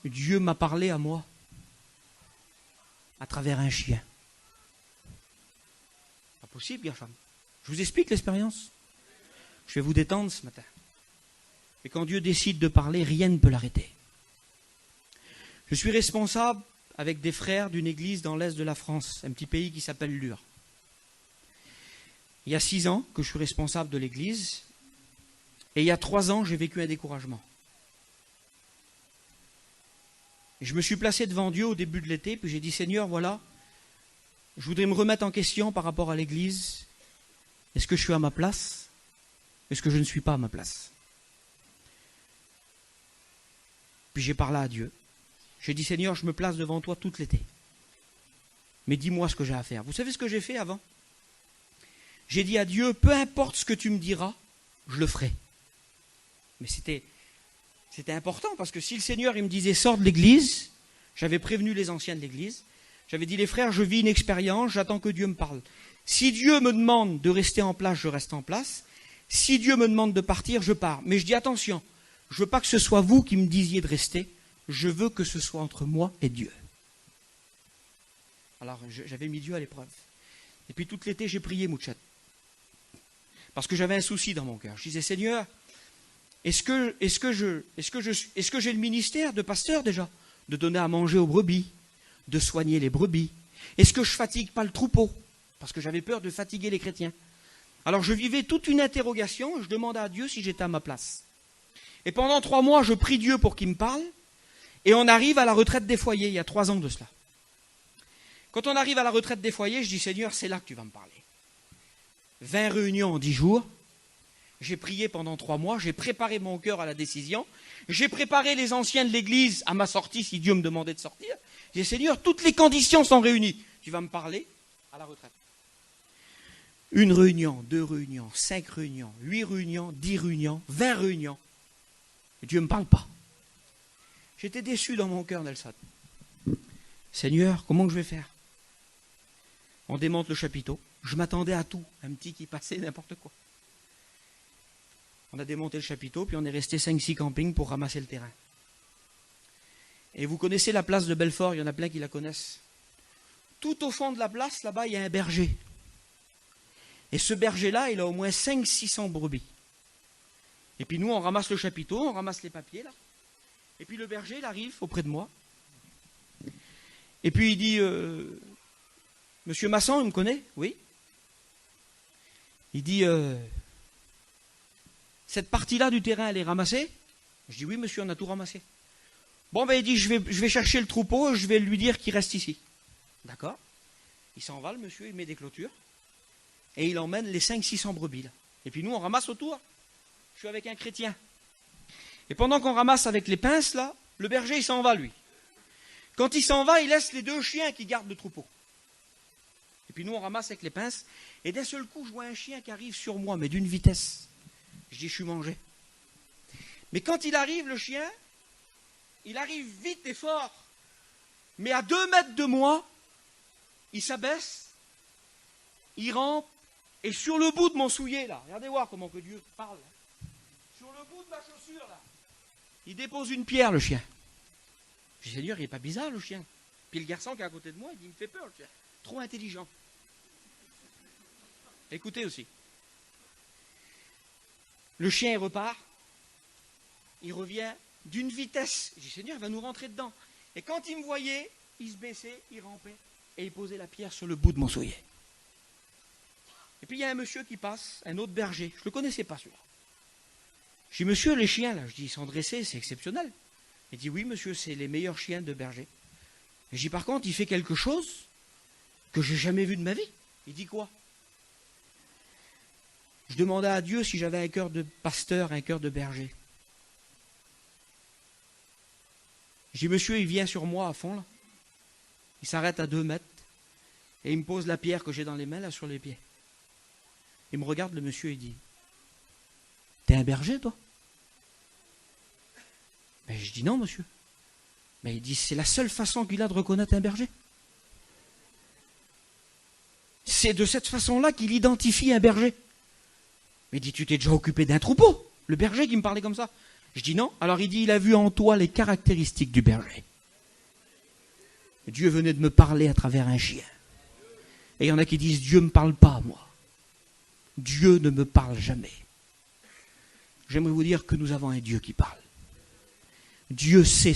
Dieu m'a parlé à moi à travers un chien. Pas possible, Gershom. Je vous explique l'expérience. Je vais vous détendre ce matin. Et quand Dieu décide de parler, rien ne peut l'arrêter. Je suis responsable avec des frères d'une église dans l'est de la France, un petit pays qui s'appelle Lure. Il y a 6 ans que je suis responsable de l'église, et il y a 3 ans, j'ai vécu un découragement. Et je me suis placé devant Dieu au début de l'été, puis j'ai dit, Seigneur, voilà, je voudrais me remettre en question par rapport à l'église. Est-ce que je suis à ma place? Est-ce que je ne suis pas à ma place? Puis j'ai parlé à Dieu. J'ai dit, Seigneur, je me place devant toi tout l'été. Mais dis-moi ce que j'ai à faire. Vous savez ce que j'ai fait avant? J'ai dit à Dieu, peu importe ce que tu me diras, je le ferai. Mais c'était important, parce que si le Seigneur il me disait, sors de l'église, j'avais prévenu les anciens de l'église, j'avais dit, les frères, je vis une expérience, j'attends que Dieu me parle. Si Dieu me demande de rester en place, je reste en place. Si Dieu me demande de partir, je pars. Mais je dis, attention, je ne veux pas que ce soit vous qui me disiez de rester, je veux que ce soit entre moi et Dieu. Alors, j'avais mis Dieu à l'épreuve. Et puis tout l'été, j'ai prié, Mouchet. Parce que j'avais un souci dans mon cœur. Je disais, Seigneur, est-ce que j'ai le ministère de pasteur déjà? De donner à manger aux brebis, de soigner les brebis. Est-ce que je fatigue pas le troupeau? Parce que j'avais peur de fatiguer les chrétiens. Alors je vivais toute une interrogation et je demandais à Dieu si j'étais à ma place. Et pendant 3 mois, je prie Dieu pour qu'il me parle. Et on arrive à la retraite des foyers, il y a 3 ans de cela. Quand on arrive à la retraite des foyers, je dis, Seigneur, c'est là que tu vas me parler. 20 réunions en 10 jours. J'ai prié pendant 3 mois, j'ai préparé mon cœur à la décision. J'ai préparé les anciens de l'église à ma sortie si Dieu me demandait de sortir. J'ai dit, Seigneur, toutes les conditions sont réunies. Tu vas me parler à la retraite. 1 réunion, 2 réunions, 5 réunions, 8 réunions, 10 réunions, 20 réunions. Et Dieu ne me parle pas. J'étais déçu dans mon cœur, Nelson. Seigneur, comment que je vais faire? On démonte le chapiteau. Je m'attendais à tout. Un petit qui passait, n'importe quoi. On a démonté le chapiteau, puis on est resté 5-6 campings pour ramasser le terrain. Et vous connaissez la place de Belfort, il y en a plein qui la connaissent. Tout au fond de la place, là-bas, il y a un berger. Et ce berger-là, il a au moins 500-600 brebis. Et puis nous, on ramasse le chapiteau, on ramasse les papiers, là. Et puis le berger, il arrive auprès de moi. Et puis il dit, Monsieur Masson, il me connaît? Oui. Il dit, cette partie-là du terrain, elle est ramassée? Je dis, oui, monsieur, on a tout ramassé. Bon, ben, il dit, je vais chercher le troupeau, je vais lui dire qu'il reste ici. D'accord. Il s'en va, le monsieur, il met des clôtures. Et il emmène les 500-600 brebis, là. Et puis nous, on ramasse autour. Je suis avec un chrétien. Et pendant qu'on ramasse avec les pinces, là, le berger, il s'en va, lui. Quand il s'en va, il laisse les 2 chiens qui gardent le troupeau. Et puis nous, on ramasse avec les pinces. Et d'un seul coup, je vois un chien qui arrive sur moi, mais d'une vitesse. Je dis, je suis mangé. Mais quand il arrive, le chien, il arrive vite et fort. Mais à 2 mètres de moi, il s'abaisse, il rampe, et sur le bout de mon soulier, là, regardez voir comment que Dieu parle. Là. Sur le bout de ma chaussure, là, il dépose une pierre, le chien. Je dis, Seigneur, il n'est pas bizarre, le chien. Puis le garçon qui est à côté de moi, il dit, il me fait peur, le chien. Trop intelligent. Écoutez aussi. Le chien, il repart. Il revient d'une vitesse. Je dis, Seigneur, il va nous rentrer dedans. Et quand il me voyait, il se baissait, il rampait, et il posait la pierre sur le bout de mon soulier. Et puis il y a un monsieur qui passe, un autre berger. Je ne le connaissais pas, celui-là. Je dis, monsieur, les chiens, là, je dis, ils sont dressés, c'est exceptionnel. Il dit, oui, monsieur, c'est les meilleurs chiens de berger. Et je dis, par contre, il fait quelque chose que je n'ai jamais vu de ma vie. Il dit quoi? Je demandais à Dieu si j'avais un cœur de pasteur, un cœur de berger. Je dis, monsieur, il vient sur moi à fond, là. Il s'arrête à 2 mètres et il me pose la pierre que j'ai dans les mains, là, sur les pieds. Il me regarde, le monsieur, il dit, t'es un berger, toi? Ben, je dis, non, monsieur. Ben, il dit, c'est la seule façon qu'il a de reconnaître un berger. C'est de cette façon-là qu'il identifie un berger. Mais il dit, tu t'es déjà occupé d'un troupeau? Le berger qui me parlait comme ça. Je dis non. Alors il dit, il a vu en toi les caractéristiques du berger. Dieu venait de me parler à travers un chien. Et il y en a qui disent, Dieu ne me parle pas, moi. Dieu ne me parle jamais. J'aimerais vous dire que nous avons un Dieu qui parle. Dieu sait